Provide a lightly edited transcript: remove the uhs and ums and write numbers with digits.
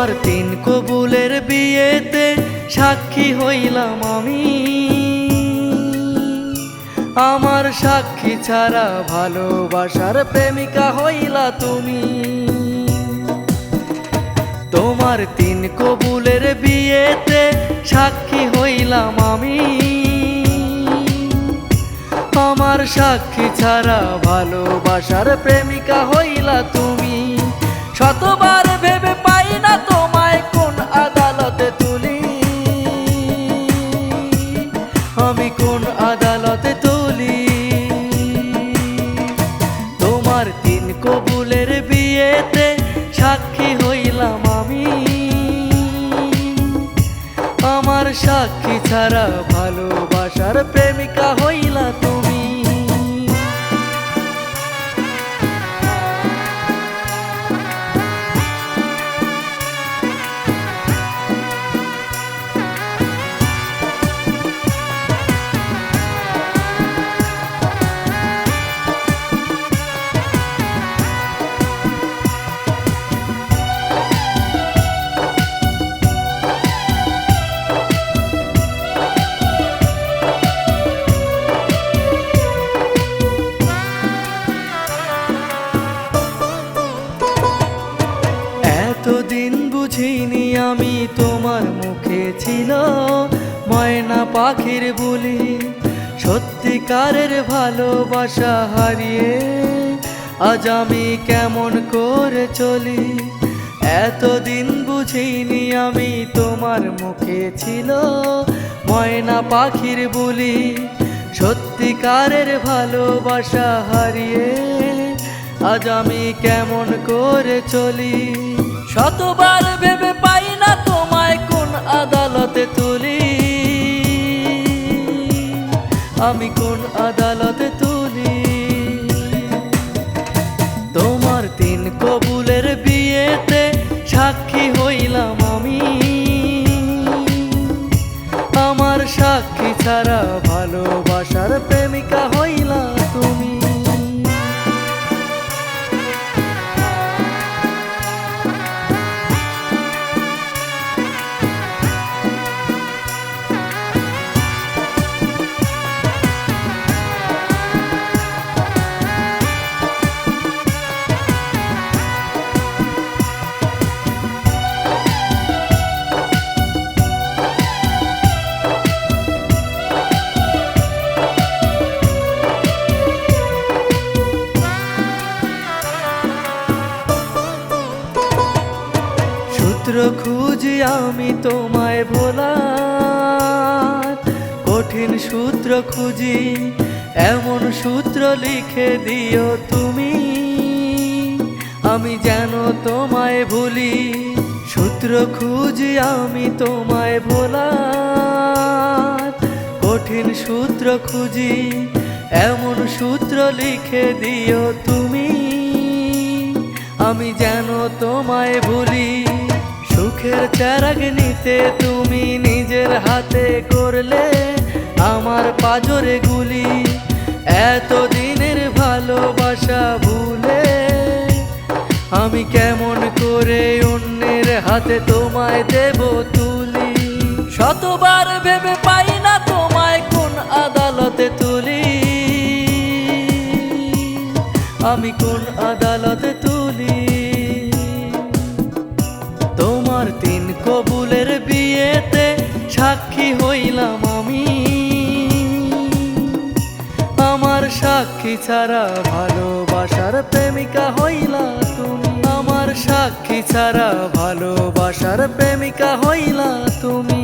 তোমার তিন কবুলের বিয়েতে সাক্ষী হইলাম আমি। আমার সাক্ষী ছাড়া ভালোবাসার প্রেমিকা হইলা তুমি। তোমার তিন কবুলের বিয়েতে সাক্ষী হইলাম আমি। আমার সাক্ষী ছাড়া ভালোবাসার প্রেমিকা হইলা তুমি। শতবার ভেবে পাই না তোমায় কোন আদালতে তুলি, আমি কোন আদালতে তুলি। তোমার তিন কবুলের বিয়েতে সাক্ষী হইলাম আমি। আমার সাক্ষী ছাড়া ভালোবাসার প্রেমিকা হইলা তুমি। এতদিন বুঝিনি আমি তোমার মুখে ছিল ময়না পাখির বুলি। সত্যিকারের ভালোবাসা হারিয়ে আজ আমি কেমন করে চলি। এতদিন বুঝিনি আমি তোমার মুখে ছিল ময়না পাখির বুলি। সত্যিকারের ভালোবাসা হারিয়ে আজ আমি কেমন করে চলি। শতবার ভেবে পাই না তোমায় কোন আদালতে তুলি, আমি কোন আদালতে তুলি। তোমার তিন কবুলের বিয়েতে সাক্ষী হইলাম আমি। আমার সাক্ষী ছাড়া ভালোবাসার প্রেমিকা হইলা তুমি। সূত্র খুঁজি আমি তোমায় ভোলার, কঠিন সূত্র খুঁজি এমন সূত্র লিখে দিও তুমি, আমি যেন তোমায় ভুলি। সূত্র খুঁজি আমি তোমায় ভোলার, কঠিন সূত্র খুঁজি এমন সূত্র লিখে দিও তুমি, আমি যেন তোমায় ভুলি। সুখের চারাগ নিতে তুমি নিজের হাতে করলে আমার পাজরে গুলি। এতদিনের ভালোবাসা ভুলে আমি কেমন করে অন্যের হাতে তোমায় দেব তুলি। শতবার ভেবে পাই না তোমায় কোন আদালতে তুলি, আমি কোন আদালতে তুলি। তোমার তিন কবুলের বিয়েতে সাক্ষী হইলাম আমি। আমার সাক্ষী ছাড়া ভালোবাসার প্রেমিকা হইলা তুমি। আমার সাক্ষী ছাড়া ভালোবাসার প্রেমিকা হইলা তুমি।